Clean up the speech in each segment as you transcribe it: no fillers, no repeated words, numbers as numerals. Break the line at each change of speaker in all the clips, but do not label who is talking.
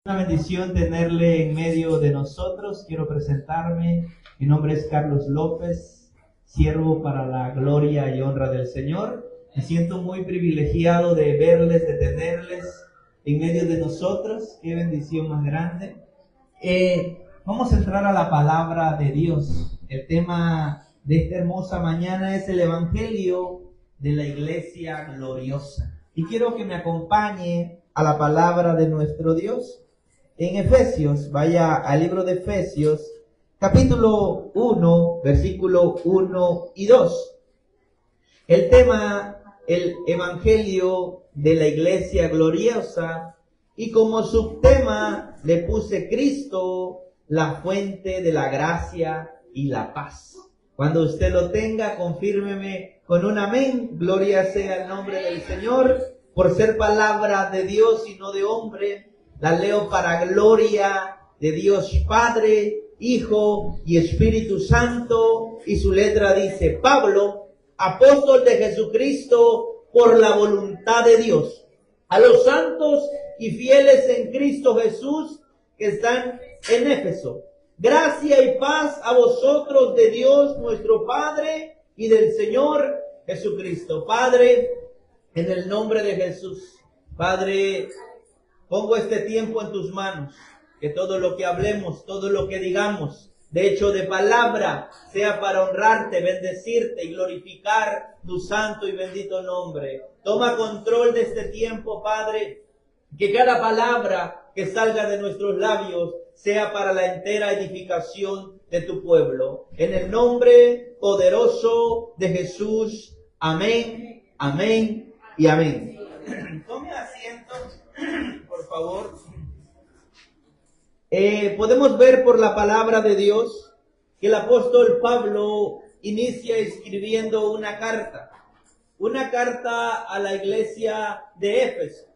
Una bendición tenerle en medio de nosotros. Quiero presentarme. Mi nombre es Carlos López, siervo para la gloria y honra del Señor. Me siento muy privilegiado de verles, de tenerles en medio de nosotros. Qué bendición más grande. Vamos a entrar a la palabra de Dios. El tema de esta hermosa mañana es el Evangelio de la Iglesia Gloriosa. Y quiero que me acompañe a la palabra de nuestro Dios. En Efesios, vaya al libro de Efesios, capítulo 1, versículo 1 y 2. El tema, el Evangelio de la Iglesia Gloriosa, y como subtema le puse Cristo, la fuente de la gracia y la paz. Cuando usted lo tenga, confírmeme con un amén. Gloria sea el nombre del Señor, por ser palabra de Dios y no de hombre. La leo para gloria de Dios Padre, Hijo y Espíritu Santo. Y su letra dice: Pablo, apóstol de Jesucristo, por la voluntad de Dios, a los santos y fieles en Cristo Jesús que están en Éfeso. Gracia y paz a vosotros de Dios nuestro Padre y del Señor Jesucristo. Padre, en el nombre de Jesús, Padre, pongo este tiempo en tus manos, que todo lo que hablemos, todo lo que digamos, de hecho de palabra, sea para honrarte, bendecirte y glorificar tu santo y bendito nombre. Toma control de este tiempo, Padre, que cada palabra que salga de nuestros labios sea para la entera edificación de tu pueblo. En el nombre poderoso de Jesús, amén, amén y amén. Tome asiento, por favor. Podemos ver por la palabra de Dios que el apóstol Pablo inicia escribiendo una carta a la iglesia de Éfeso.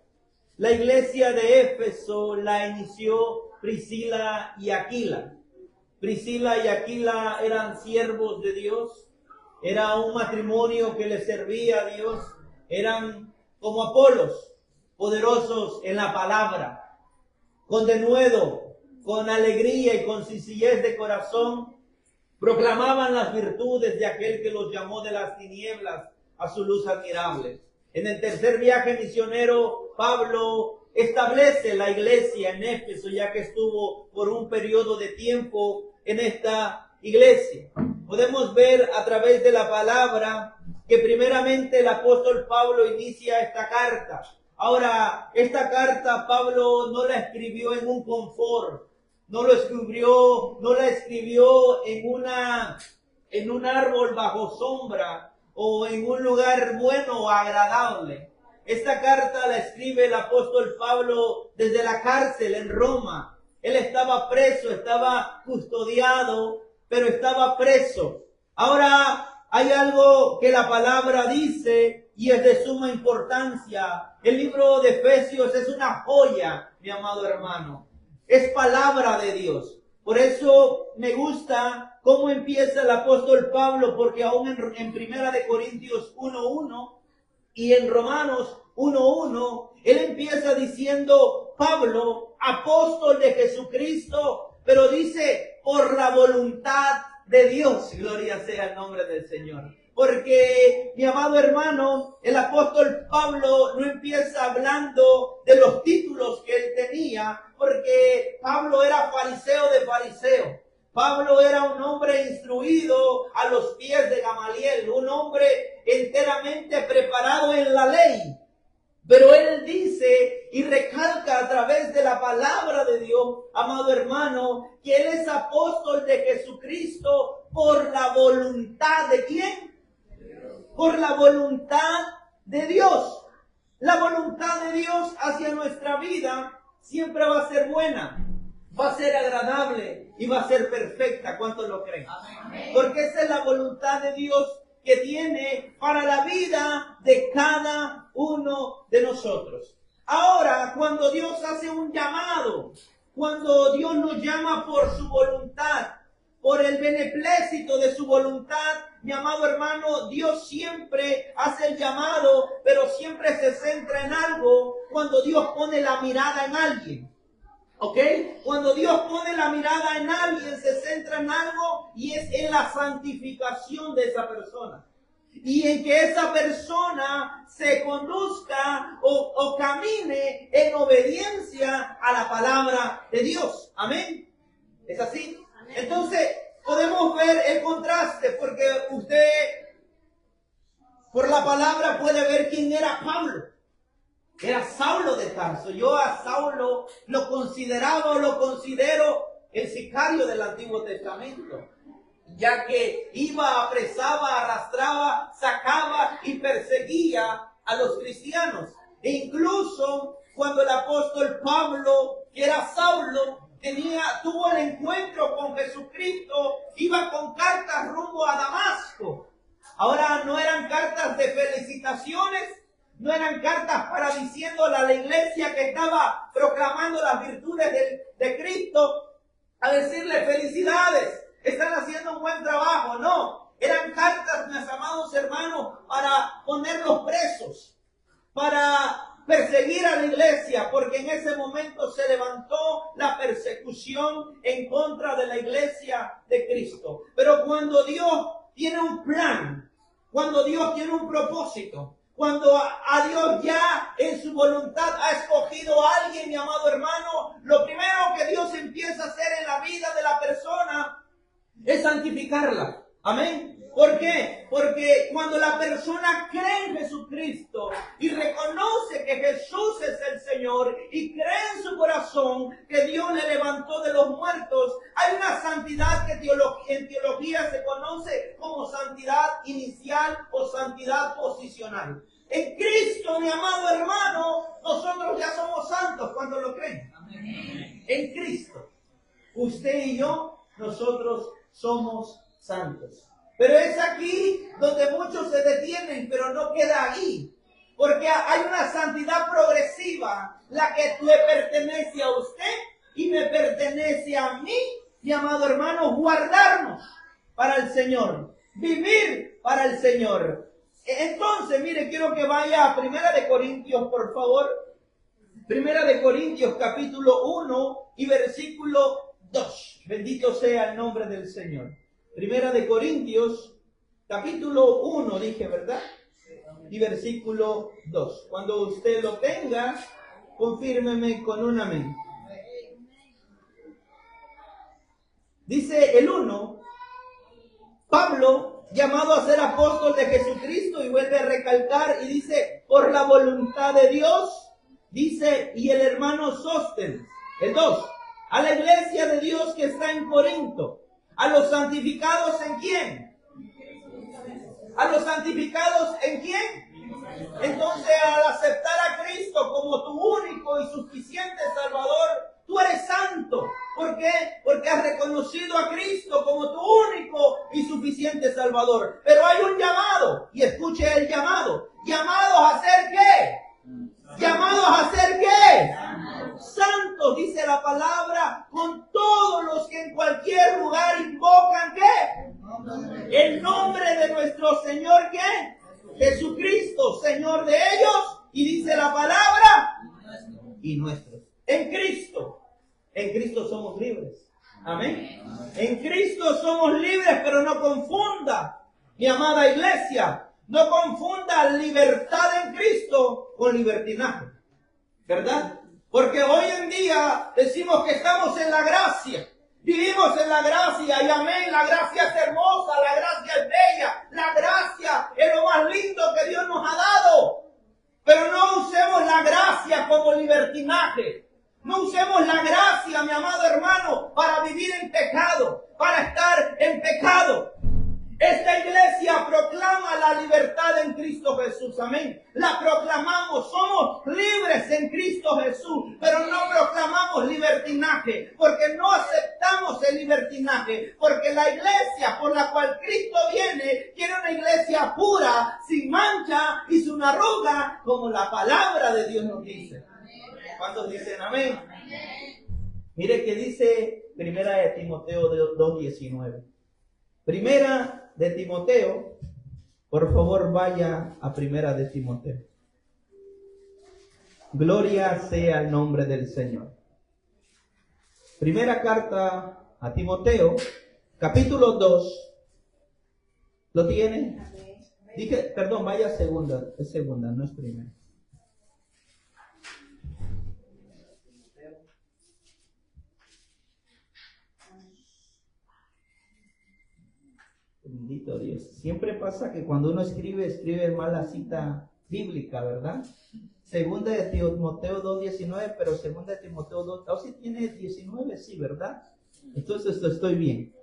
La iglesia de Éfeso la inició Priscila y Aquila. Priscila y Aquila eran siervos de Dios, era un matrimonio que le servía a Dios, eran como Apolos, poderosos en la palabra, con denuedo, con alegría y con sencillez de corazón, proclamaban las virtudes de aquel que los llamó de las tinieblas a su luz admirable. En el tercer viaje misionero, Pablo establece la iglesia en Éfeso, ya que estuvo por un periodo de tiempo en esta iglesia. Podemos ver a través de la palabra que primeramente el apóstol Pablo inicia esta carta. Ahora, esta carta Pablo no la escribió en un confort, no la escribió en un árbol bajo sombra o en un lugar bueno o agradable. Esta carta la escribe el apóstol Pablo desde la cárcel en Roma. Él estaba preso, estaba custodiado, pero estaba preso. Ahora hay algo que la palabra dice y es de suma importancia. El libro de Efesios es una joya, mi amado hermano. Es palabra de Dios. Por eso me gusta cómo empieza el apóstol Pablo, porque aún en Primera de Corintios 1:1 y en Romanos 1:1, él empieza diciendo: Pablo, apóstol de Jesucristo, pero dice por la voluntad de Dios. Gloria sea el nombre del Señor. Porque, mi amado hermano, el apóstol Pablo no empieza hablando de los títulos que él tenía, porque Pablo era fariseo de fariseos. Pablo era un hombre instruido a los pies de Gamaliel, un hombre enteramente preparado en la ley. Pero él dice y recalca a través de la palabra de Dios, amado hermano, que él es apóstol de Jesucristo por la voluntad ¿de quién? Por la voluntad de Dios. La voluntad de Dios hacia nuestra vida siempre va a ser buena, va a ser agradable y va a ser perfecta. ¿Cuántos lo creen? Amén. Porque esa es la voluntad de Dios que tiene para la vida de cada uno de nosotros. Ahora, cuando Dios hace un llamado, cuando Dios nos llama por su voluntad, por el beneplácito de su voluntad, mi amado hermano, Dios siempre hace el llamado, pero siempre se centra en algo cuando Dios pone la mirada en alguien. ¿Ok? Cuando Dios pone la mirada en alguien, se centra en algo y es en la santificación de esa persona. Y en que esa persona se conduzca o camine en obediencia a la palabra de Dios. Amén. ¿Es así? Amén. Entonces, podemos ver el contraste porque usted, por la palabra, puede ver quién era Pablo. Era Saulo de Tarso. Yo a Saulo lo considero el sicario del Antiguo Testamento, ya que iba, apresaba, arrastraba, sacaba y perseguía a los cristianos. E incluso cuando el apóstol Pablo, que era Saulo, tuvo el encuentro con Jesucristo, iba con cartas rumbo a Damasco. Ahora no eran cartas de felicitaciones, no eran cartas para diciéndole a la iglesia que estaba proclamando las virtudes de Cristo, a decirle felicidades, están haciendo un buen trabajo. No, eran cartas, mis amados hermanos, para ponerlos presos, para perseguir a la iglesia, porque en ese momento se levantó la persecución en contra de la iglesia de Cristo. Pero cuando Dios tiene un plan, cuando Dios tiene un propósito, cuando a Dios ya en su voluntad ha escogido a alguien, mi amado hermano, lo primero que Dios empieza a hacer en la vida de la persona es santificarla. Amén. ¿Por qué? Porque cuando la persona cree en Jesucristo y reconoce que Jesús es el Señor y cree en su corazón que Dios le levantó de los muertos, hay una santidad que en teología se conoce como santidad inicial o santidad posicional. En Cristo, mi amado hermano, nosotros ya somos santos cuando lo creen. Amén. En Cristo, usted y yo, nosotros somos santos. Pero es aquí donde muchos se detienen, pero no queda ahí. Porque hay una santidad progresiva, la que le pertenece a usted y me pertenece a mí, mi amado hermano, guardarnos para el Señor, vivir para el Señor. Entonces, mire, quiero que vaya a 1 Corintios, por favor. 1 Corintios capítulo 1 y versículo 2. Bendito sea el nombre del Señor. 1 Corintios capítulo 1, dije, ¿verdad? Y versículo 2. Cuando usted lo tenga, confírmeme con un amén. Dice el 1, Pablo, llamado a ser apóstol de Jesucristo, y vuelve a recalcar y dice, por la voluntad de Dios, dice, y el hermano Sóstenes. El 2, a la iglesia de Dios que está en Corinto, a los santificados ¿en quién? ¿A los santificados en quién? Entonces, al aceptar a Cristo como tu único y suficiente Salvador, tú eres santo. ¿Por qué? Porque has reconocido a Cristo como tu único y suficiente Salvador. Pero hay un llamado, y escuche el llamado. ¿Llamados a ser qué? ¿Llamados a ser qué? Santos, dice la palabra, con todos los que en cualquier lugar invocan ¿qué? El nombre de nuestro Señor ¿qué? Jesucristo, Señor de ellos, y dice la palabra, y nuestros. En Cristo somos libres. Amén. En Cristo somos libres, pero no confunda, mi amada iglesia, no confunda libertad en Cristo con libertinaje. ¿Verdad? Porque hoy en día decimos que estamos en la gracia. Vivimos en la gracia y amén, la gracia es hermosa, la gracia es bella, la gracia es lo más lindo que Dios nos ha dado. Pero no usemos la gracia como libertinaje. No usemos la gracia, mi amado hermano, para vivir en pecado, para estar en pecado. Esta iglesia proclama la libertad en Cristo Jesús, amén. La proclamamos, somos libres en Cristo Jesús, pero no proclamamos libertinaje, porque no aceptamos el libertinaje, porque la iglesia por la cual Cristo viene, quiere una iglesia pura, sin mancha y sin arruga, como la palabra de Dios nos dice. ¿Cuántos dicen amén? Mire que dice 1 Timoteo 2:19. Primera de Timoteo, por favor vaya a 1 de Timoteo. Gloria sea el nombre del Señor. Primera carta a Timoteo, capítulo 2. ¿Lo tiene? Dije, perdón, vaya a segunda. Es segunda, no es primera. Bendito Dios. Siempre pasa que cuando uno escribe mal la cita bíblica, ¿verdad? Segunda de Timoteo 2:19, pero segunda de Timoteo 2, ¿o si tiene 19? Sí, ¿verdad? Entonces estoy bien.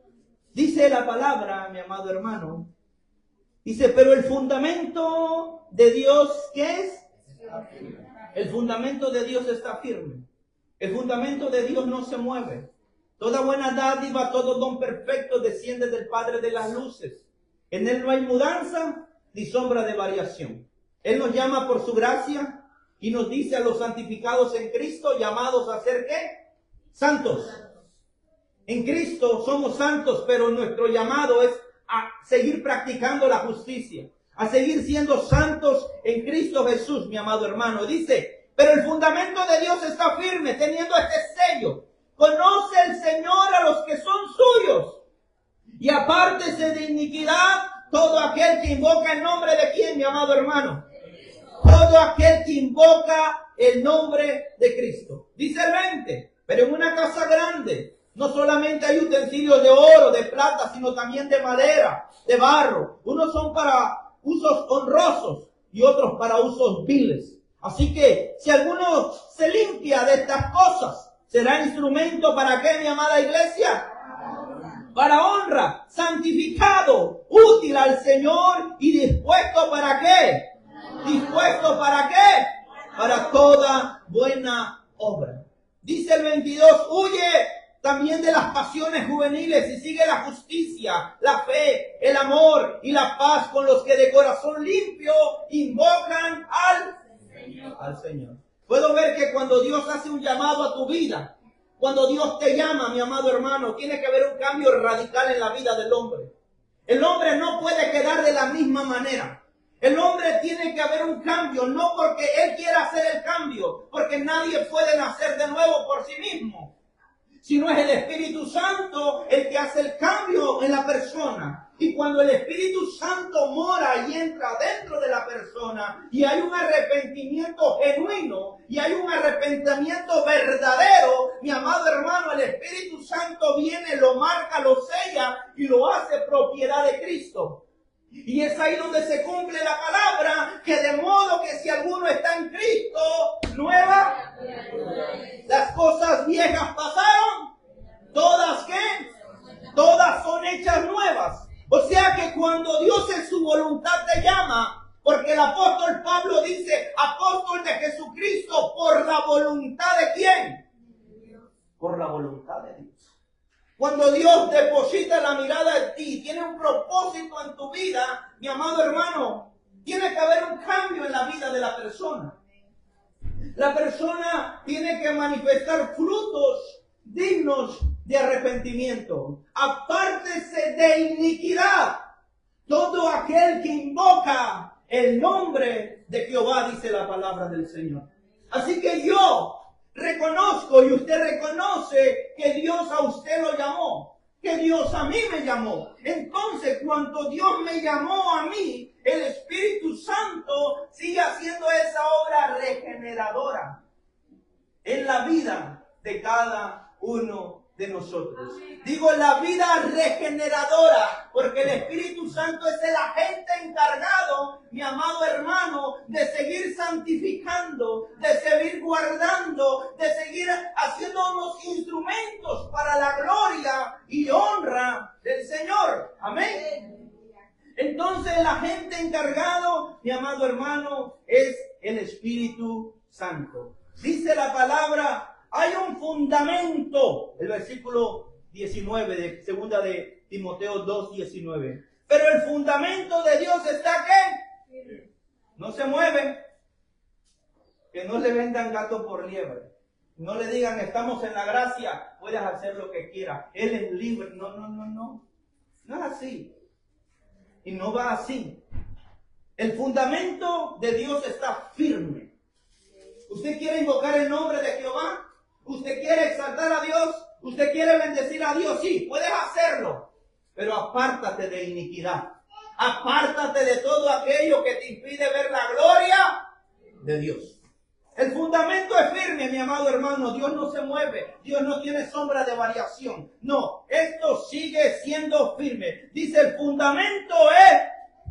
Dice la palabra, mi amado hermano, dice, pero el fundamento de Dios, ¿qué es? El fundamento de Dios está firme. El fundamento de Dios no se mueve. Toda buena dádiva, todo don perfecto desciende del Padre de las luces. En Él no hay mudanza ni sombra de variación. Él nos llama por su gracia y nos dice a los santificados en Cristo, llamados a ser ¿qué? Santos. En Cristo somos santos, pero nuestro llamado es a seguir practicando la justicia, a seguir siendo santos en Cristo Jesús, mi amado hermano. Dice, pero el fundamento de Dios está firme, teniendo este sello. Conoce el Señor a los que son suyos, y apártese de iniquidad todo aquel que invoca el nombre de ¿quién, mi amado hermano? Todo aquel que invoca el nombre de Cristo. Dice el 20, pero en una casa grande no solamente hay utensilios de oro, de plata, sino también de madera, de barro. Unos son para usos honrosos y otros para usos viles. Así que si alguno se limpia de estas cosas, será instrumento para ¿qué, mi amada iglesia? Para honra, santificado, útil al Señor y dispuesto para ¿qué? ¿Dispuesto para qué? Para toda buena obra. Dice el 22, huye también de las pasiones juveniles y sigue la justicia, la fe, el amor y la paz con los que de corazón limpio invocan al Señor. Puedo ver que cuando Dios hace un llamado a tu vida, cuando Dios te llama, mi amado hermano, tiene que haber un cambio radical en la vida del hombre. El hombre no puede quedar de la misma manera. El hombre tiene que haber un cambio, no porque él quiera hacer el cambio, porque nadie puede nacer de nuevo por sí mismo, sino es el Espíritu Santo el que hace el cambio en la persona. Y cuando el Espíritu Santo mora y entra dentro de la persona y hay un arrepentimiento genuino y hay un arrepentimiento verdadero, mi amado hermano, el Espíritu Santo viene, lo marca, lo sella y lo hace propiedad de Cristo. Y es ahí donde se cumple la palabra, que de modo que si alguno está en Cristo, nueva, las cosas viejas pasaron, todas ¿qué? Todas son hechas nuevas. O sea que cuando Dios en su voluntad te llama, porque el apóstol Pablo dice, apóstol de Jesucristo, ¿por la voluntad de quién? Por la voluntad de Dios. Cuando Dios deposita la mirada en ti, tiene un propósito en tu vida, mi amado hermano, tiene que haber un cambio en la vida de la persona. La persona tiene que manifestar frutos dignos de arrepentimiento. Apártese de iniquidad todo aquel que invoca el nombre de Jehová, dice la palabra del Señor. Así que yo reconozco y usted reconoce que Dios a usted lo llamó, que Dios a mí me llamó. Entonces, cuando Dios me llamó a mí, el Espíritu Santo sigue haciendo esa obra regeneradora en la vida de cada uno de nosotros. Digo la vida regeneradora, porque el Espíritu Santo es el agente encargado, mi amado hermano, de seguir santificando, de seguir guardando, de seguir haciéndonos instrumentos para la gloria y honra del Señor. Amén. Entonces el agente encargado, mi amado hermano, es el Espíritu Santo. Dice la palabra, hay un fundamento, el versículo 19 de segunda de Timoteo 2:19. Pero el fundamento de Dios está ¿qué? No se mueve. Que no le vendan gato por liebre. No le digan, estamos en la gracia, puedes hacer lo que quieras. Él es libre. No. No es así. Y no va así. El fundamento de Dios está firme. ¿Usted quiere invocar el nombre de Jehová? ¿Usted quiere exaltar a Dios? Usted quiere bendecir a Dios, sí, puedes hacerlo, pero apártate de iniquidad. Apártate de todo aquello que te impide ver la gloria de Dios. El fundamento es firme, mi amado hermano. Dios no se mueve. Dios no tiene sombra de variación. No, esto sigue siendo firme. Dice, el fundamento es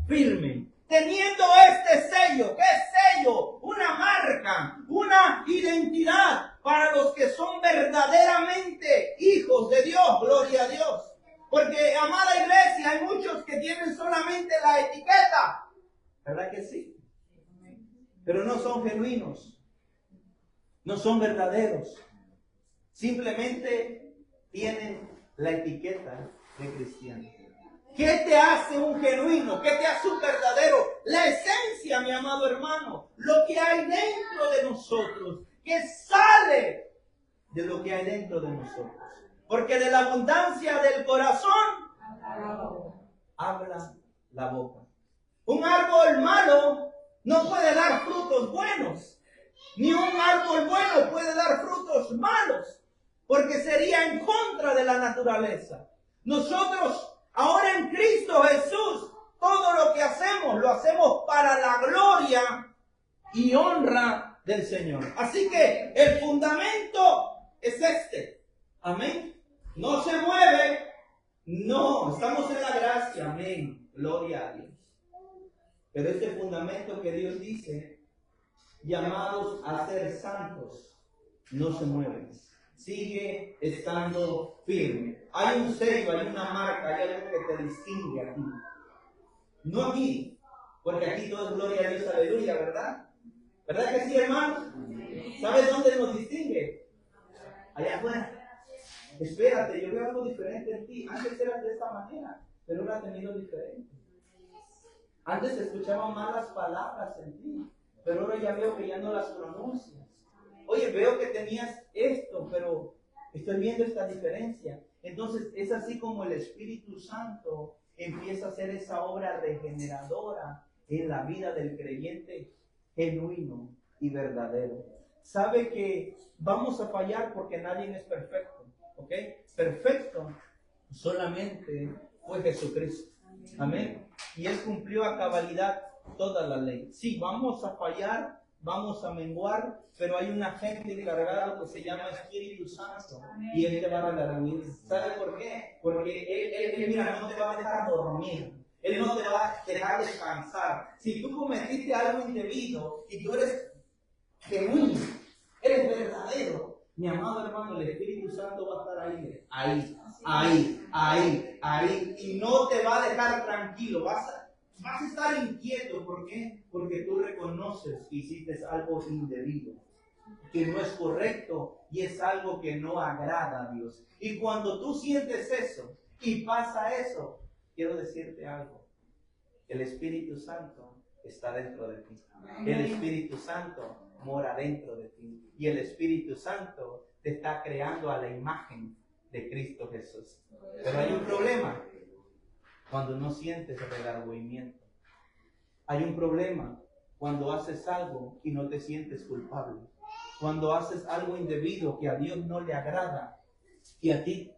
firme. Teniendo este sello. ¿Qué sello? Una marca, una identidad para los que son verdaderamente hijos de Dios. Gloria a Dios. Porque, amada iglesia, hay muchos que tienen solamente la etiqueta. ¿Verdad que sí? Pero no son genuinos. No son verdaderos. Simplemente tienen la etiqueta de cristiano. ¿Qué te hace un genuino? ¿Qué te hace un verdadero? La esencia, mi amado hermano. Lo que hay dentro de nosotros. Que sale de lo que hay dentro de nosotros. Porque de la abundancia del corazón habla la boca. Un árbol malo no puede dar frutos buenos. Ni un árbol bueno puede dar frutos malos, porque sería en contra de la naturaleza. Nosotros, ahora en Cristo Jesús, todo lo que hacemos, lo hacemos para la gloria y honra del Señor. Así que el fundamento es este. Amén. No se mueve. No, estamos en la gracia. Amén. Gloria a Dios. Pero este fundamento que Dios dice, llamados a ser santos, no se mueven. Sigue estando firme. Hay un sello, hay una marca, hay algo que te distingue aquí. No aquí, porque aquí todo es gloria a Dios, aleluya, ¿verdad? ¿Verdad que sí, hermanos? ¿Sabes dónde nos distingue? Allá afuera. Espérate, yo veo algo diferente en ti. Antes eras de esta manera, pero ahora has tenido diferente. Antes escuchaban malas palabras en ti, pero ahora ya veo que ya no las pronuncias. Oye, veo que tenías esto, pero estoy viendo esta diferencia. Entonces es así como el Espíritu Santo empieza a hacer esa obra regeneradora en la vida del creyente genuino y verdadero. Sabe que vamos a fallar porque nadie es perfecto, ¿ok? Perfecto solamente fue Jesucristo. Amén. Y Él cumplió a cabalidad toda la ley. Sí, vamos a fallar, vamos a menguar, pero hay un agente encargado que se llama Espíritu Santo. Y Él te va a redarguir. ¿Sabe por qué? Porque Él, mira, no te va a dejar dormir. Él no te va a dejar descansar. Si tú cometiste algo indebido y tú eres genuino, eres verdadero, mi amado hermano, el Espíritu Santo va a estar ahí, y no te va a dejar tranquilo, vas a estar inquieto. ¿Por qué? Porque tú reconoces que hiciste algo indebido, que no es correcto y es algo que no agrada a Dios. Y cuando tú sientes eso y pasa eso, quiero decirte algo, el Espíritu Santo está dentro de ti. El Espíritu Santo mora dentro de ti. Y el Espíritu Santo te está creando a la imagen de Cristo Jesús. Pero hay un problema cuando no sientes redargüimiento. Hay un problema cuando haces algo y no te sientes culpable. Cuando haces algo indebido que a Dios no le agrada y a ti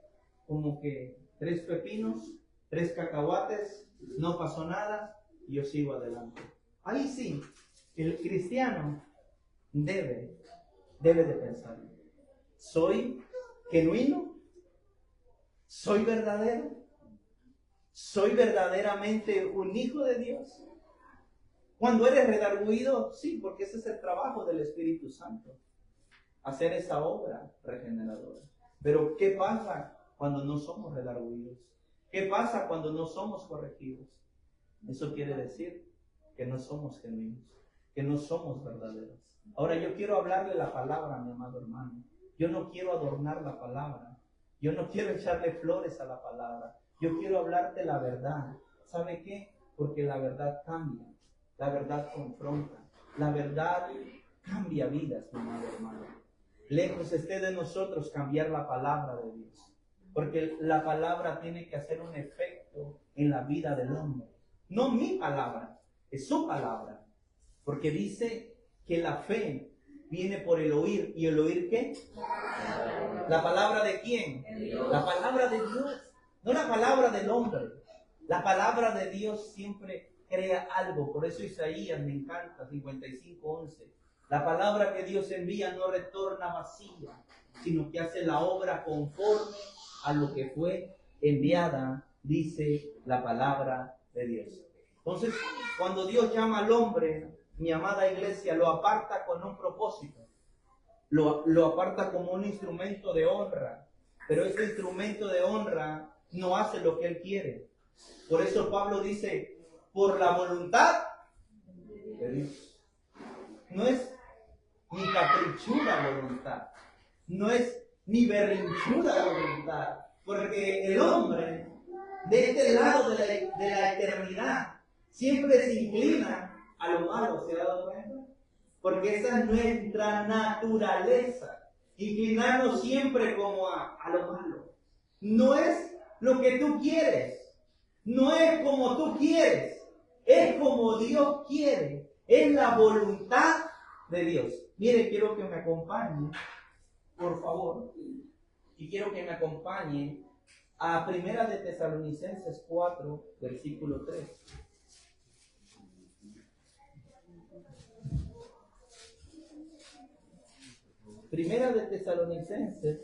como que 3 pepinos, 3 cacahuates, no pasó nada y yo sigo adelante. Ahí sí, el cristiano debe de pensar: ¿soy genuino? ¿Soy verdadero? ¿Soy verdaderamente un hijo de Dios? Cuando eres redarguido, sí, porque ese es el trabajo del Espíritu Santo, hacer esa obra regeneradora. Pero ¿qué pasa cuando no somos redarguidos? ¿Qué pasa cuando no somos corregidos? Eso quiere decir que no somos genuinos, que no somos verdaderos. Ahora yo quiero hablarle la palabra, mi amado hermano. Yo no quiero adornar la palabra. Yo no quiero echarle flores a la palabra. Yo quiero hablarte la verdad. ¿Sabe qué? Porque la verdad cambia. La verdad confronta. La verdad cambia vidas, mi amado hermano. Lejos esté de nosotros cambiar la palabra de Dios. Porque la palabra tiene que hacer un efecto en la vida del hombre. No mi palabra, es su palabra. Porque dice que la fe viene por el oír. ¿Y el oír qué? ¿La palabra de quién? La palabra de Dios, no la palabra del hombre. La palabra de Dios siempre crea algo. Por eso Isaías me encanta, 55:11. La palabra que Dios envía no retorna vacía, sino que hace la obra conforme a lo que fue enviada, dice la palabra de Dios. Entonces, cuando Dios llama al hombre, mi amada iglesia, lo aparta con un propósito. Lo aparta como un instrumento de honra. Pero ese instrumento de honra no hace lo que él quiere. Por eso Pablo dice, por la voluntad de Dios. No es ni caprichuda voluntad. No es ni berrinchuda voluntad. Porque el hombre, de este lado de la eternidad, siempre se inclina a lo malo. ¿Se ha dado cuenta? Porque esa es nuestra naturaleza. Inclinarnos siempre como a lo malo. No es lo que tú quieres. No es como tú quieres. Es como Dios quiere. Es la voluntad de Dios. Mire, quiero que me acompañe, por favor. Y quiero que me acompañe a Primera de Tesalonicenses 4, versículo 3. Primera de Tesalonicenses,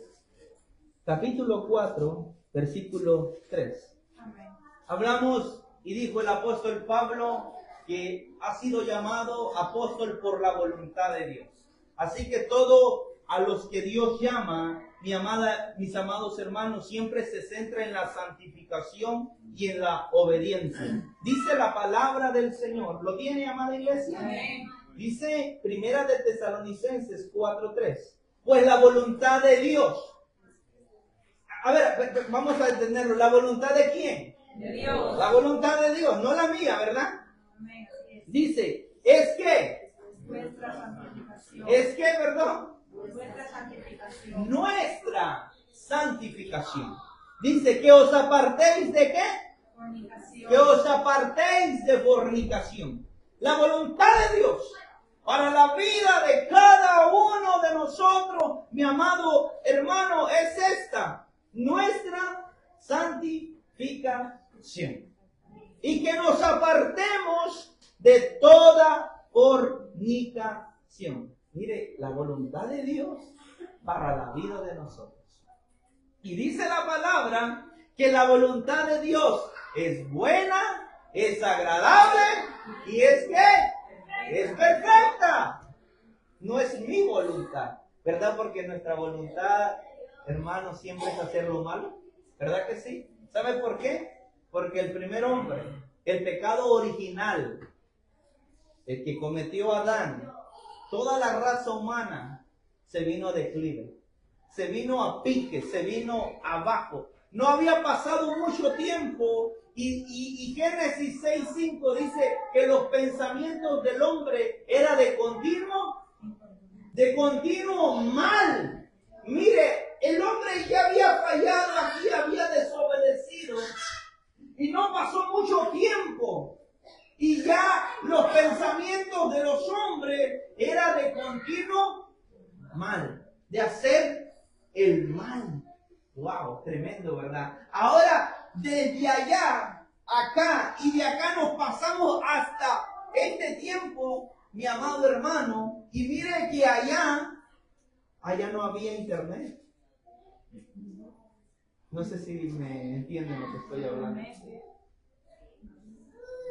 capítulo 4, versículo 3. Amén. Hablamos y dijo el apóstol Pablo que ha sido llamado apóstol por la voluntad de Dios. Así que todo a los que Dios llama, mis amados hermanos, siempre se centra en la santificación y en la obediencia. Dice la palabra del Señor. ¿Lo tiene, amada iglesia? Amén. Dice Primera de Tesalonicenses 4:3. Pues la voluntad de Dios. A ver, vamos a entenderlo. ¿La voluntad de quién? De Dios. La voluntad de Dios, no la mía, ¿verdad? Amén. Dice, es que nuestra santificación. Es que, perdón. Nuestra santificación. Nuestra santificación. Dice que os apartéis de ¿qué? Fornicación. Que os apartéis de fornicación. La voluntad de Dios para la vida de cada uno de nosotros, mi amado hermano, es esta: nuestra santificación. Y que nos apartemos de toda fornicación. Mire, la voluntad de Dios para la vida de nosotros. Y dice la palabra que la voluntad de Dios es buena, es agradable y es ¿qué? Es perfecta. No es mi voluntad, ¿verdad? Porque nuestra voluntad, hermanos, siempre es hacer lo malo, ¿verdad que sí? ¿Sabe por qué? Porque el primer hombre, el pecado original, el que cometió Adán, toda la raza humana se vino a declive, se vino a pique, se vino abajo. No había pasado mucho tiempo y Génesis 6:5 dice que los pensamientos del hombre era de continuo mal. Mire, el hombre ya había fallado aquí, había desobedecido y no pasó mucho tiempo. Y ya los pensamientos de los hombres eran de continuo mal, de hacer el mal. Wow, tremendo, ¿verdad? Ahora, desde allá, acá y de acá nos pasamos hasta este tiempo, mi amado hermano, y mire que allá no había internet. No sé si me entienden lo que estoy hablando.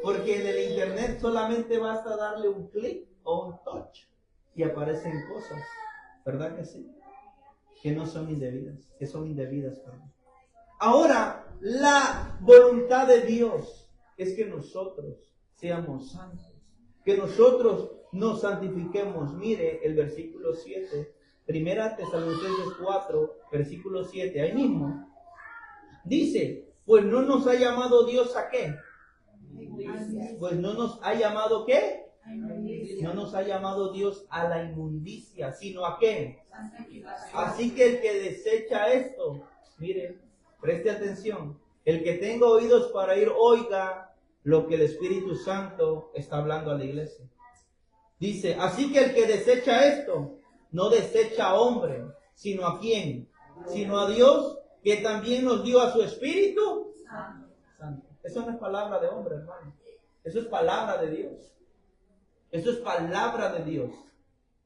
Porque en el internet solamente basta darle un clic o un touch y aparecen cosas, ¿verdad que sí? Que no son indebidas, que son indebidas, perdón. Ahora, la voluntad de Dios es que nosotros seamos santos, que nosotros nos santifiquemos. Mire el versículo 7, Primera Tesalonicenses 4, versículo 7, ahí mismo. Dice, pues no nos ha llamado Dios ¿a qué? Pues no nos ha llamado ¿qué? No nos ha llamado Dios a la inmundicia, sino ¿a qué? Así que el que desecha esto, miren, preste atención, el que tenga oídos para oír, oiga lo que el Espíritu Santo está hablando a la iglesia. Dice, así que el que desecha esto, no desecha a hombre, sino ¿a quién? sino a Dios que también nos dio a su Espíritu Santo. Eso no es palabra de hombre, hermano. Eso es palabra de Dios. Eso es palabra de Dios.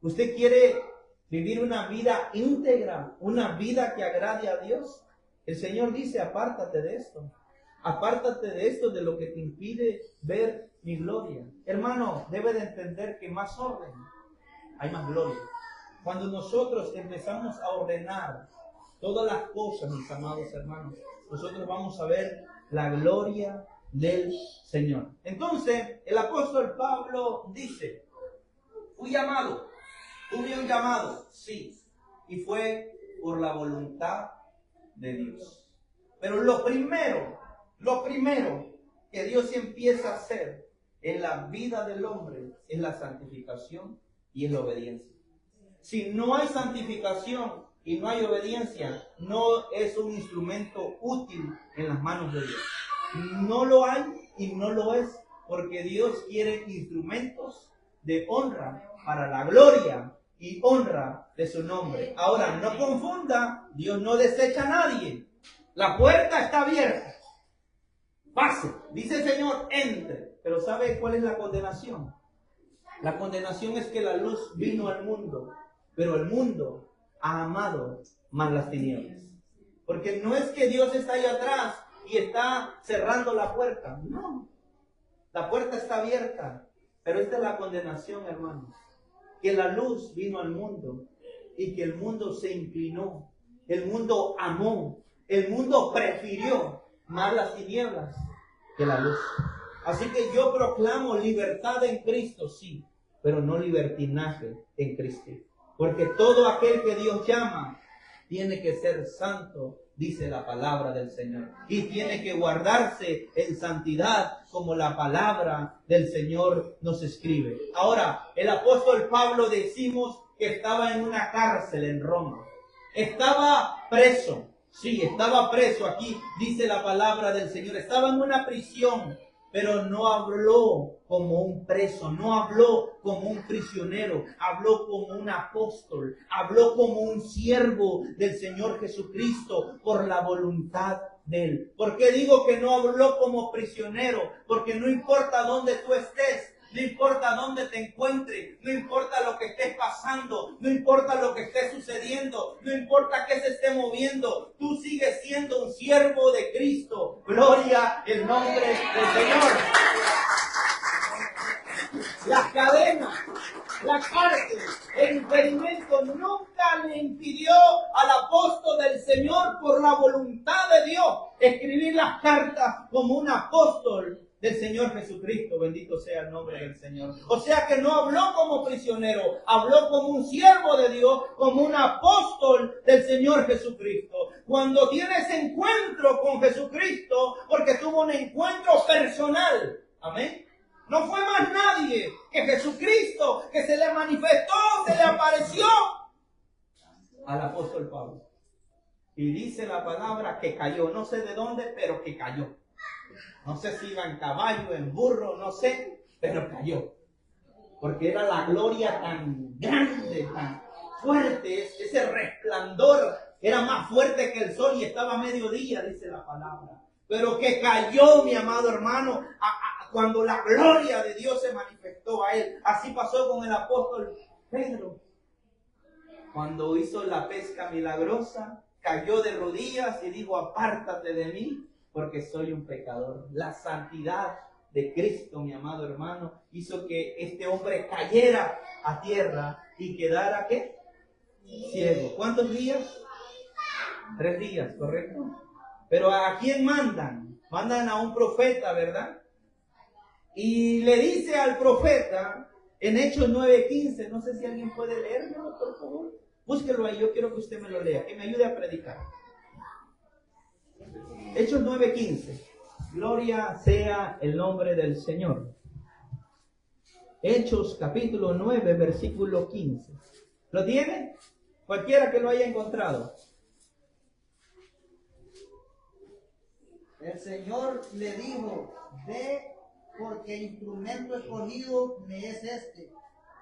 ¿Usted quiere vivir una vida íntegra, una vida que agrade a Dios? El Señor dice, apártate de esto. Apártate de esto, de lo que te impide ver mi gloria. Hermano, debe de entender que más orden, hay más gloria. Cuando nosotros empezamos a ordenar todas las cosas, mis amados hermanos, nosotros vamos a ver la gloria del Señor. Entonces, el apóstol Pablo dice, fui llamado, tuve un llamado, sí, y fue por la voluntad de Dios. Pero lo primero que Dios empieza a hacer en la vida del hombre es la santificación y es la obediencia. Si no hay santificación y no hay obediencia, no es un instrumento útil en las manos de Dios. No lo hay y no lo es, porque Dios quiere instrumentos de honra para la gloria y honra de su nombre. Ahora, no confunda, Dios no desecha a nadie. La puerta está abierta. Pase, dice el Señor, entre. Pero ¿sabe cuál es la condenación? La condenación es que la luz vino al mundo, pero el mundo ha amado más las tinieblas. Porque no es que Dios está ahí atrás y está cerrando la puerta. No, la puerta está abierta. Pero esta es la condenación, hermanos. Que la luz vino al mundo y que el mundo se inclinó. El mundo amó. El mundo prefirió más las tinieblas que la luz. Así que yo proclamo libertad en Cristo, sí, pero no libertinaje en Cristo. Porque todo aquel que Dios llama tiene que ser santo, dice la palabra del Señor. Y tiene que guardarse en santidad como la palabra del Señor nos escribe. Ahora, el apóstol Pablo decimos que estaba en una cárcel en Roma. Estaba preso. Sí, estaba preso. Aquí dice la palabra del Señor. Estaba en una prisión. Pero no habló como un preso, no habló como un prisionero, habló como un apóstol, habló como un siervo del Señor Jesucristo por la voluntad de Él. ¿Por qué digo que no habló como prisionero? Porque no importa dónde tú estés, no importa dónde te encuentres, no importa lo que estés pasando, no importa lo que esté sucediendo, no importa qué se esté moviendo, tú sigues siendo un siervo de Cristo. Gloria el nombre del Señor. Las cadenas, la cárcel, el impedimento nunca le impidió al apóstol del Señor, por la voluntad de Dios, escribir las cartas como un apóstol del Señor Jesucristo. Bendito sea el nombre del Señor. O sea que no habló como prisionero, habló como un siervo de Dios, como un apóstol del Señor Jesucristo. Cuando tienes encuentro con Jesucristo, porque tuvo un encuentro personal, amén, no fue más nadie que Jesucristo que se le manifestó, se le apareció al apóstol Pablo. Y dice la palabra que cayó, no sé de dónde, pero que cayó. No sé si iba en caballo, en burro, no sé, pero cayó. Porque era la gloria tan grande, tan fuerte, ese resplandor era más fuerte que el sol y estaba a mediodía, dice la palabra. Pero que cayó, mi amado hermano, cuando la gloria de Dios se manifestó a él. Así pasó con el apóstol Pedro. Cuando hizo la pesca milagrosa, cayó de rodillas y dijo, apártate de mí, porque soy un pecador. La santidad de Cristo, mi amado hermano, hizo que este hombre cayera a tierra y quedara, ¿qué? Ciego. ¿Cuántos días? 3 días, ¿correcto? Pero ¿a quién mandan? Mandan a un profeta, ¿verdad? Y le dice al profeta, en Hechos 9:15, no sé si alguien puede leerlo, por favor. Búsquelo ahí, yo quiero que usted me lo lea, que me ayude a predicar. Hechos 9:15. Gloria sea el nombre del Señor. Hechos capítulo 9, versículo 15. ¿Lo tiene? Cualquiera que lo haya encontrado.
El Señor le dijo, ve, porque instrumento escogido me es este,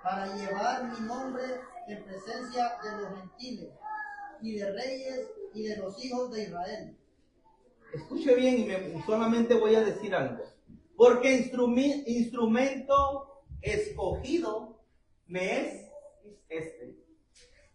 para llevar mi nombre en presencia de los gentiles y de reyes y de los hijos de Israel.
Escuche bien y solamente voy a decir algo. Porque instrumento escogido me es este.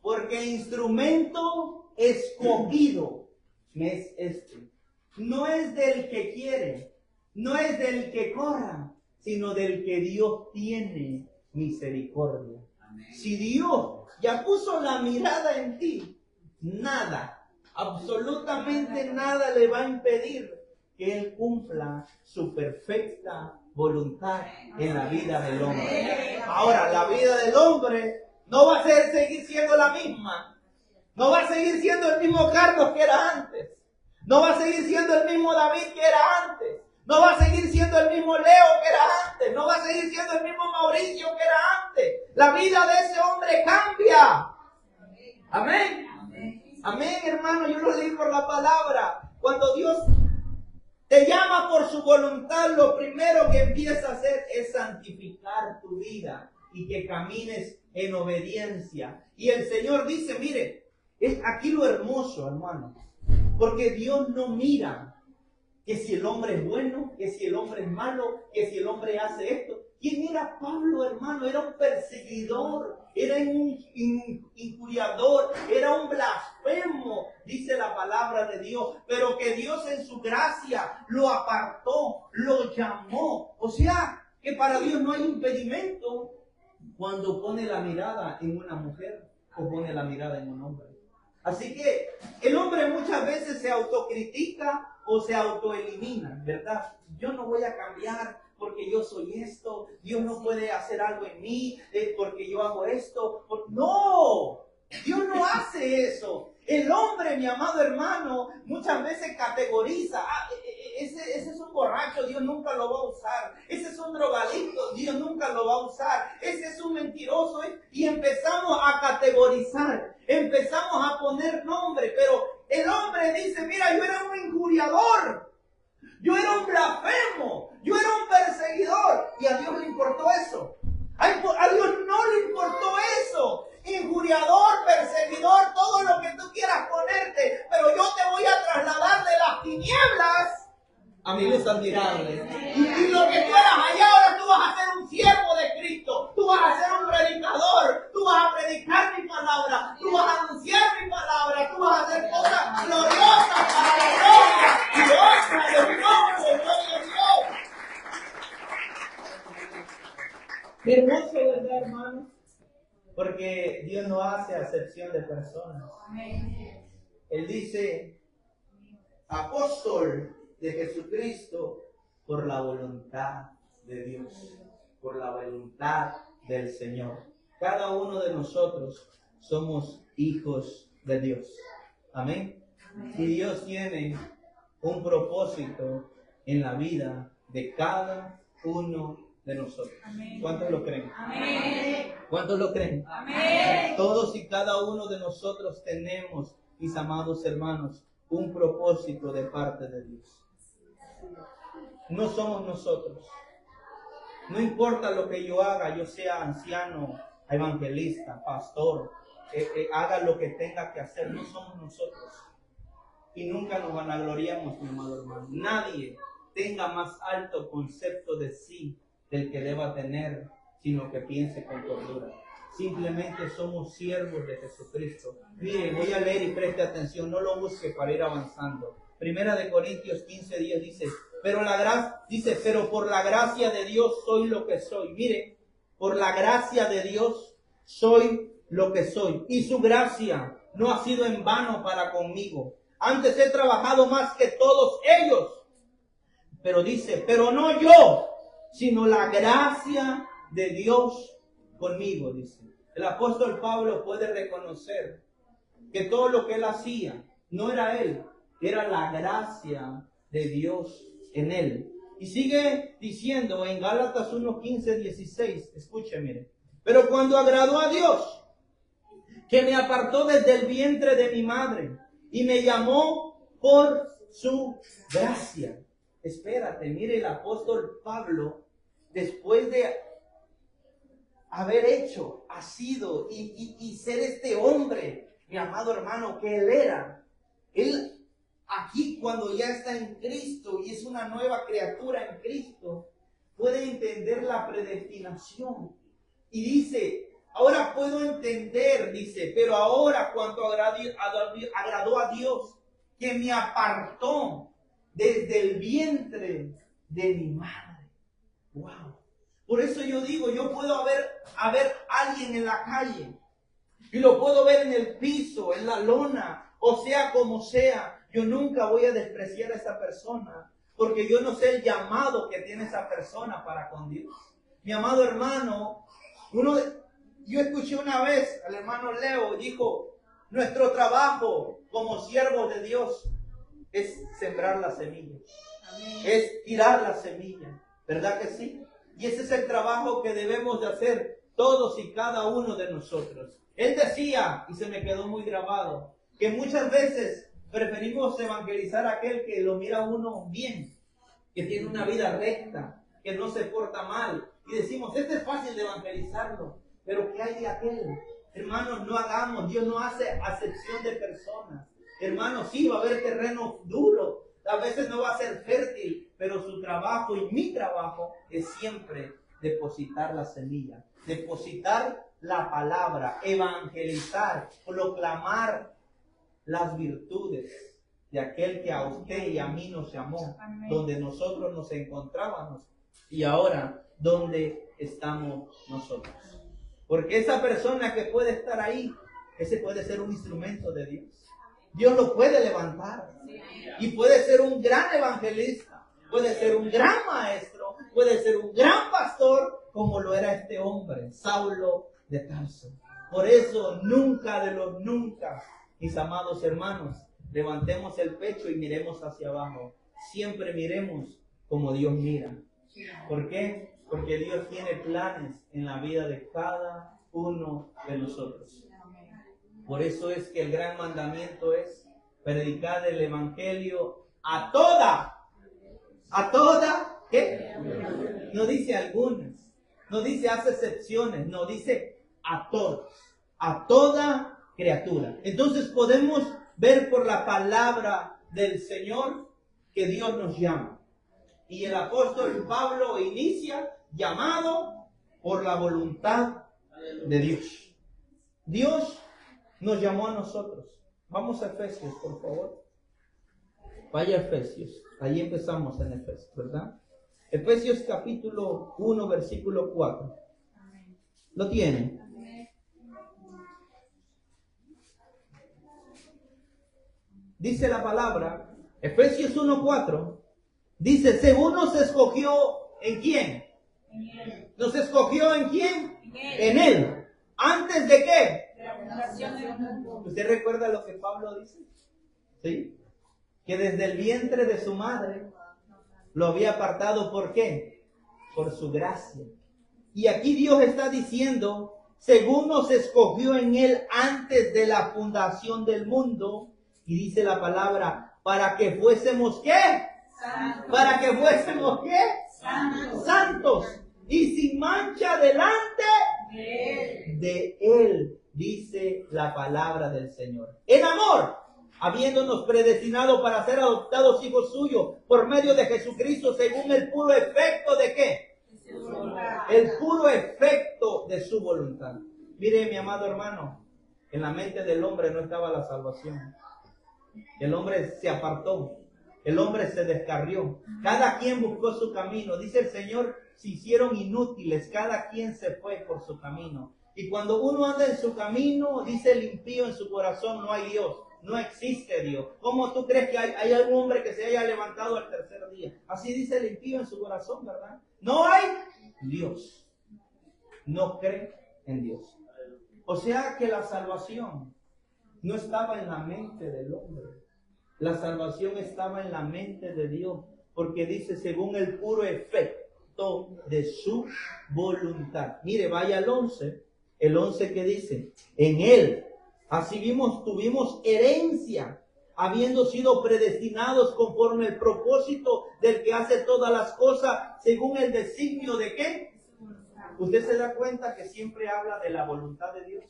Porque instrumento escogido me es este. No es del que quiere, no es del que corra, sino del que Dios tiene misericordia. Amén. Si Dios ya puso la mirada en ti, nada, absolutamente nada le va a impedir que Él cumpla su perfecta voluntad en la vida del hombre. Ahora, la vida del hombre no va a seguir siendo la misma. No va a seguir siendo el mismo Carlos que era antes. No va a seguir siendo el mismo David que era antes. No va a seguir siendo el mismo Leo que era antes. No va a seguir siendo el mismo Mauricio que era antes. La vida de ese hombre cambia. Amén. Amén, hermano. Yo lo leí por la palabra. Cuando Dios te llama por su voluntad, lo primero que empieza a hacer es santificar tu vida y que camines en obediencia. Y el Señor dice, mire, es aquí lo hermoso, hermano, porque Dios no mira que si el hombre es bueno, que si el hombre es malo, que si el hombre hace esto. ¿Quién era Pablo, hermano? Era un perseguidor, era un injuriador, era un blasfemo, dice la palabra de Dios, pero que Dios en su gracia lo apartó, lo llamó. O sea, que para Dios no hay impedimento cuando pone la mirada en una mujer o pone la mirada en un hombre. Así que el hombre muchas veces se autocritica o se autoelimina, ¿verdad? Yo no voy a cambiar porque yo soy esto. Dios no puede hacer algo en mí porque yo hago esto. No, Dios no hace eso. El hombre, mi amado hermano, muchas veces categoriza. Ese es un borracho, Dios nunca lo va a usar. Ese es un drogadicto, Dios nunca lo va a usar. Ese es un mentiroso. Y empezamos a categorizar. Empezamos a poner nombre. Pero el hombre dice, mira, yo era un injuriador. Yo era un blasfemo. Yo era un perseguidor. Y a Dios le importó eso. A Dios no le importó eso. Injuriador, perseguidor, todo lo que tú quieras ponerte. Pero yo te voy a trasladar de las tinieblas a mi luz admirable. Y lo que tú eras allá, ahora tú vas a ser un siervo de Cristo. Tú vas a ser un predicador. Tú vas a predicar mi palabra. Tú vas a anunciar mi palabra. Tú vas a hacer cosas gloriosas para la gloria y honra del nombre de Dios. Qué hermoso, ¿verdad, hermano? Porque Dios no hace acepción de personas. Él dice, apóstol de Jesucristo por la voluntad de Dios, por la voluntad del Señor. Cada uno de nosotros somos hijos de Dios. Amén. Y Dios tiene un propósito en la vida de cada uno de nosotros. ¿Cuántos lo creen? Amén. ¿Cuántos lo creen? Amén. Todos y cada uno de nosotros tenemos, mis amados hermanos, un propósito de parte de Dios. No somos nosotros. No importa lo que yo haga, yo sea anciano, evangelista, pastor, haga lo que tenga que hacer, no somos nosotros. Y nunca nos vanagloriamos, mi amado hermano. Nadie tenga más alto concepto de sí del que deba tener, sino que piense con cordura. Simplemente somos siervos de Jesucristo. Mire, voy a leer y preste atención, no lo busque para ir avanzando. Primera de Corintios 15:10 dice, pero por la gracia de Dios soy lo que soy. Mire, por la gracia de Dios soy lo que soy. Y su gracia no ha sido en vano para conmigo. Antes he trabajado más que todos ellos. Pero dice, pero no yo, sino la gracia de Dios conmigo, dice. El apóstol Pablo puede reconocer que todo lo que él hacía no era él, era la gracia de Dios en él. Y sigue diciendo en Gálatas 1:15-16, escuche, mire. Pero cuando agradó a Dios, que me apartó desde el vientre de mi madre y me llamó por su gracia. Espérate, mire, el apóstol Pablo, después de haber hecho, ha sido y ser este hombre, mi amado hermano, que él era, Él aquí, cuando ya está en Cristo y es una nueva criatura en Cristo, puede entender la predestinación. Y dice, ahora puedo entender, dice, pero ahora cuanto agradó a Dios, que me apartó desde el vientre de mi madre. Wow. Por eso yo digo, yo puedo ver a alguien en la calle y lo puedo ver en el piso, en la lona, o sea como sea. Yo nunca voy a despreciar a esa persona, porque yo no sé el llamado que tiene esa persona para con Dios. Mi amado hermano, yo escuché una vez al hermano Leo, dijo, nuestro trabajo como siervos de Dios es sembrar la semilla. Amén. Es tirar la semilla, ¿verdad que sí? Y ese es el trabajo que debemos de hacer todos y cada uno de nosotros. Él decía, y se me quedó muy grabado, que muchas veces preferimos evangelizar a aquel que lo mira a uno bien, que tiene una vida recta, que no se porta mal. Y decimos, este es fácil de evangelizarlo, pero ¿qué hay de aquel? Hermanos, no hagamos, Dios no hace acepción de personas. Hermanos, sí, va a haber terreno duro, a veces no va a ser fértil, pero su trabajo y mi trabajo es siempre depositar la semilla, depositar la palabra, evangelizar, proclamar las virtudes de aquel que a usted y a mí nos llamó. Amén. Donde nosotros nos encontrábamos y ahora donde estamos nosotros. Porque esa persona que puede estar ahí, ese puede ser un instrumento de Dios. Dios lo puede levantar y puede ser un gran evangelista, puede ser un gran maestro, puede ser un gran pastor, como lo era este hombre, Saulo de Tarso. Por eso, nunca de los nunca, mis amados hermanos, levantemos el pecho y miremos hacia abajo. Siempre miremos como Dios mira. ¿Por qué? Porque Dios tiene planes en la vida de cada uno de nosotros. Por eso es que el gran mandamiento es predicar el evangelio a toda, ¿qué? No dice algunas, no dice hace excepciones, no dice a todos, a toda criatura. Entonces podemos ver por la palabra del Señor que Dios nos llama. Y el apóstol Pablo inicia llamado por la voluntad de Dios. Dios nos llamó a nosotros. Vamos a Efesios, por favor. Vaya a Efesios. Ahí empezamos en Efesios, ¿verdad? Efesios capítulo 1, versículo 4. ¿Lo tienen? Dice la palabra, Efesios 1:4, dice, según nos escogió, ¿en quién? En Él. ¿Nos escogió en quién? En Él. ¿Antes de qué? De la fundación del mundo. ¿Usted recuerda lo que Pablo dice? ¿Sí? Que desde el vientre de su madre lo había apartado, ¿por qué? Por su gracia. Y aquí Dios está diciendo, según nos escogió en Él antes de la fundación del mundo, y dice la palabra, para que fuésemos ¿qué? Santos. Para que fuésemos ¿qué? Santos. Santos. Y sin mancha delante de Él, dice la palabra del Señor. En amor, habiéndonos predestinado para ser adoptados hijos suyos por medio de Jesucristo, según el puro efecto de ¿qué? El puro efecto de su voluntad. Mire, mi amado hermano, en la mente del hombre no estaba la salvación. El hombre se apartó, el hombre se descarrió, cada quien buscó su camino. Dice el Señor, se hicieron inútiles, cada quien se fue por su camino. Y cuando uno anda en su camino, dice el impío en su corazón, no hay Dios, no existe Dios. ¿Cómo tú crees que hay algún hombre que se haya levantado al tercer día? Así dice el impío en su corazón, ¿verdad? No hay Dios, no cree en Dios. O sea que la salvación no estaba en la mente del hombre. La salvación estaba en la mente de Dios. Porque dice, según el puro efecto de su voluntad. Mire, vaya al 11. El 11 que dice, en Él, así tuvimos herencia, habiendo sido predestinados conforme el propósito del que hace todas las cosas, según el designio de ¿qué? Usted se da cuenta que siempre habla de la voluntad de Dios.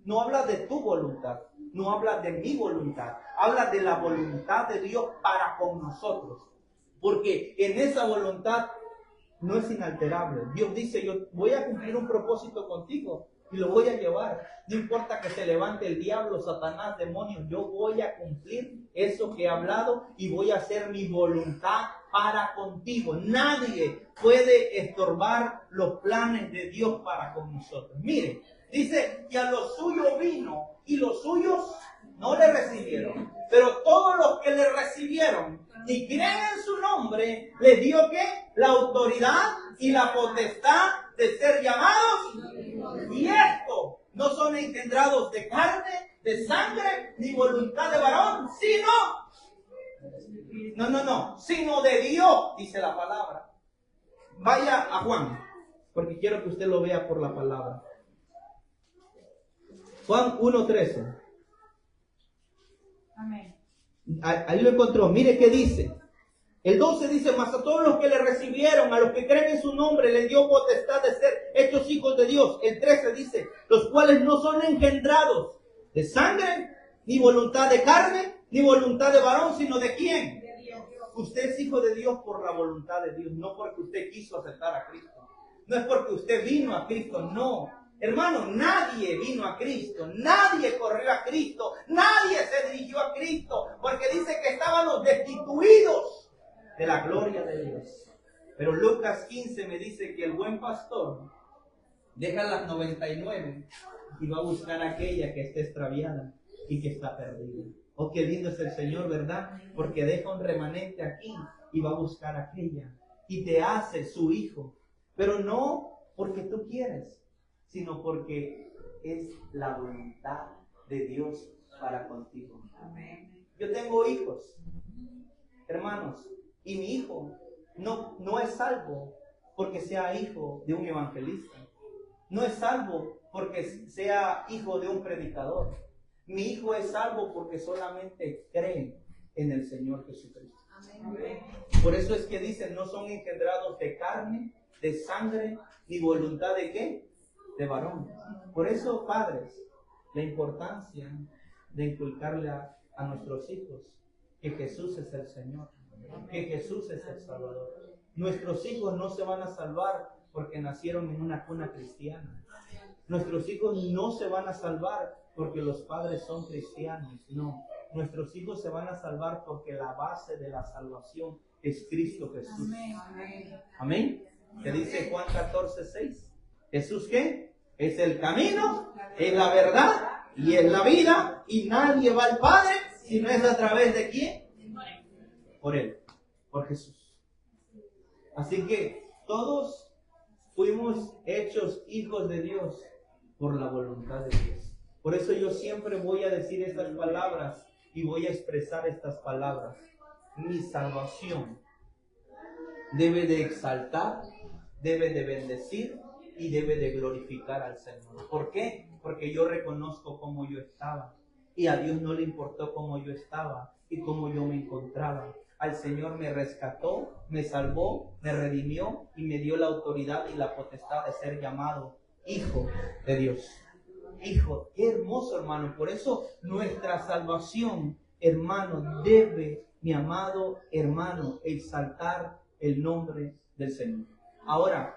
No habla de tu voluntad. no habla de mi voluntad, habla de la voluntad de Dios para con nosotros. Porque en esa voluntad no es inalterable. Dios dice, yo voy a cumplir un propósito contigo y lo voy a llevar. No importa que se levante el diablo, Satanás, demonios, yo voy a cumplir eso que he hablado y voy a hacer mi voluntad para contigo. Nadie puede estorbar los planes de Dios para con nosotros. Miren, dice que a los suyos vino y los suyos no le recibieron. Pero todos los que le recibieron y creen en su nombre, les dio ¿qué? La autoridad y la potestad de ser llamados. Y esto no son engendrados de carne, de sangre, ni voluntad de varón, sino de Dios, dice la palabra. Vaya a Juan, porque quiero que usted lo vea por la palabra. Juan 1:13.
Amén.
Ahí lo encontró. Mire qué dice. El 12 dice, mas a todos los que le recibieron, a los que creen en su nombre, les dio potestad de ser hechos hijos de Dios. El 13 dice, los cuales no son engendrados de sangre, ni voluntad de carne, ni voluntad de varón, sino de ¿quién?
De Dios.
Usted es hijo de Dios por la voluntad de Dios, no porque usted quiso aceptar a Cristo. No es porque usted vino a Cristo, no. Hermano, nadie vino a Cristo, nadie corrió a Cristo, nadie se dirigió a Cristo, porque dice que estábamos destituidos de la gloria de Dios. Pero Lucas 15 me dice que el buen pastor deja las 99 y va a buscar aquella que esté extraviada y que está perdida. Oh, qué lindo es el Señor, ¿verdad? Porque deja un remanente aquí y va a buscar aquella y te hace su hijo. Pero no porque tú quieres, sino porque es la voluntad de Dios para contigo.
Amén.
Yo tengo hijos, hermanos, y mi hijo no es salvo porque sea hijo de un evangelista. No es salvo porque sea hijo de un predicador. Mi hijo es salvo porque solamente cree en el Señor Jesucristo.
Amén.
Por eso es que dicen, no son engendrados de carne, de sangre, ni voluntad de ¿qué? De varón. Por eso, padres, la importancia de inculcarle a nuestros hijos que Jesús es el Señor, que Jesús es el Salvador. Nuestros hijos no se van a salvar porque nacieron en una cuna cristiana. Nuestros hijos no se van a salvar porque los padres son cristianos. No, nuestros hijos se van a salvar porque la base de la salvación es Cristo Jesús.
Amén.
Amén. ¿Qué dice Juan 14:6? ¿Jesús qué? Es el camino, es la verdad y es la vida, y nadie va al Padre si no es a través de ¿quién? Por Él, por Jesús. Así que todos fuimos hechos hijos de Dios por la voluntad de Dios. Por eso yo siempre voy a decir estas palabras y voy a expresar estas palabras. Mi salvación debe de exaltar, debe de bendecir y debe de glorificar al Señor. ¿Por qué? Porque yo reconozco cómo yo estaba y a Dios no le importó cómo yo estaba y cómo yo me encontraba. Al Señor me rescató, me salvó, me redimió y me dio la autoridad y la potestad de ser llamado hijo de Dios. Hijo, qué hermoso, hermano. Por eso nuestra salvación, hermano, debe, mi amado hermano, exaltar el nombre del Señor. Ahora,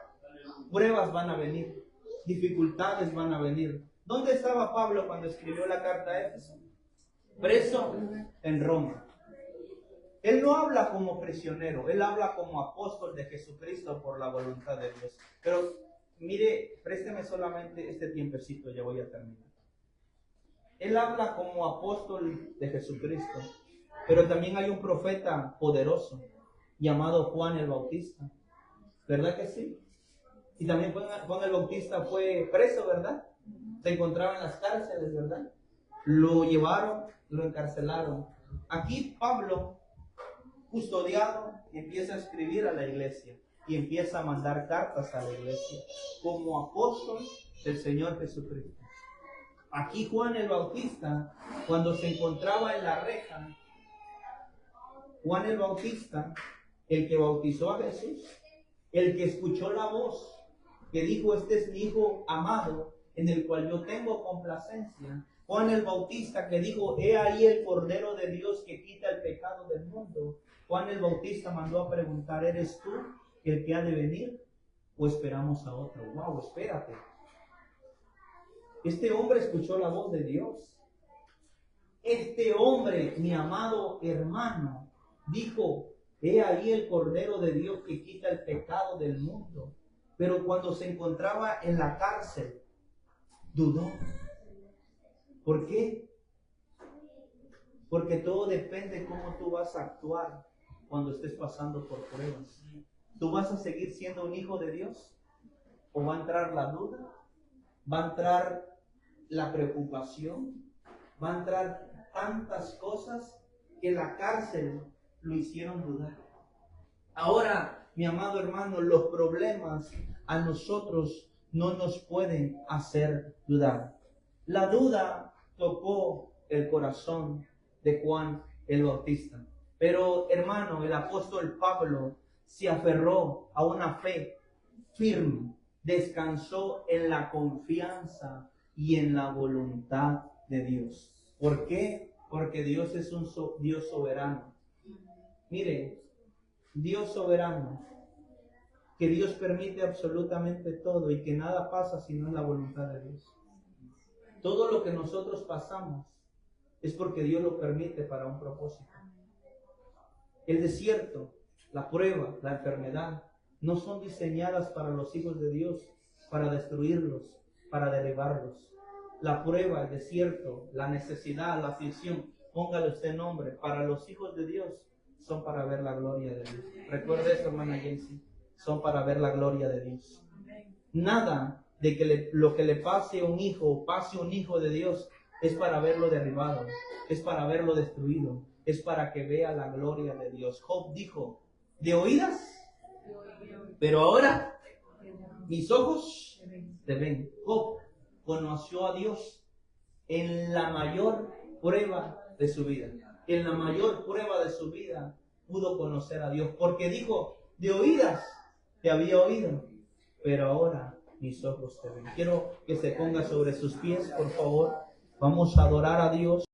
pruebas van a venir, dificultades van a venir. ¿Dónde estaba Pablo cuando escribió la carta a Éfeso? Preso en Roma. Él no habla como prisionero, él habla como apóstol de Jesucristo por la voluntad de Dios. Pero mire, présteme solamente este tiempecito, ya voy a terminar. Él habla como apóstol de Jesucristo, pero también hay un profeta poderoso llamado Juan el Bautista. ¿Verdad que sí? Y también Juan el Bautista fue preso, ¿verdad? Se encontraba en las cárceles, ¿verdad? Lo llevaron, lo encarcelaron. Aquí Pablo, custodiado, empieza a escribir a la iglesia y empieza a mandar cartas a la iglesia como apóstol del Señor Jesucristo. Aquí Juan el Bautista, cuando se encontraba en la reja, Juan el Bautista, el que bautizó a Jesús, el que escuchó la voz que dijo, este es mi hijo amado, en el cual yo tengo complacencia. Juan el Bautista que dijo, he ahí el Cordero de Dios que quita el pecado del mundo. Juan el Bautista mandó a preguntar, ¿eres tú el que ha de venir o esperamos a otro? Wow, espérate. Este hombre escuchó la voz de Dios. Este hombre, mi amado hermano, dijo, he ahí el Cordero de Dios que quita el pecado del mundo. Pero cuando se encontraba en la cárcel, dudó. ¿Por qué? Porque todo depende de cómo tú vas a actuar cuando estés pasando por pruebas. ¿Tú vas a seguir siendo un hijo de Dios? ¿O va a entrar la duda? ¿Va a entrar la preocupación? ¿Va a entrar tantas cosas que la cárcel lo hicieron dudar? Ahora, mi amado hermano, los problemas a nosotros no nos pueden hacer dudar. La duda tocó el corazón de Juan el Bautista. Pero, hermano, el apóstol Pablo se aferró a una fe firme, descansó en la confianza y en la voluntad de Dios. ¿Por qué? Porque Dios es un Dios soberano. Mire, Dios soberano, que Dios permite absolutamente todo y que nada pasa si no es la voluntad de Dios. Todo lo que nosotros pasamos es porque Dios lo permite para un propósito. El desierto, la prueba, la enfermedad, no son diseñadas para los hijos de Dios, para destruirlos, para derribarlos. La prueba, el desierto, la necesidad, la aflicción, póngale usted nombre, para los hijos de Dios, son para ver la gloria de Dios. Recuerde eso, hermana Jensi, son para ver la gloria de Dios. Nada de que lo que le pase a un hijo de Dios, es para verlo derribado, es para verlo destruido, es para que vea la gloria de Dios. Job dijo, de oídas, pero ahora mis ojos te ven. Job conoció a Dios en la mayor prueba de su vida. En la mayor prueba de su vida pudo conocer a Dios, porque dijo, de oídas te había oído, pero ahora mis ojos te ven. Quiero que se ponga sobre sus pies, por favor. Vamos a adorar a Dios.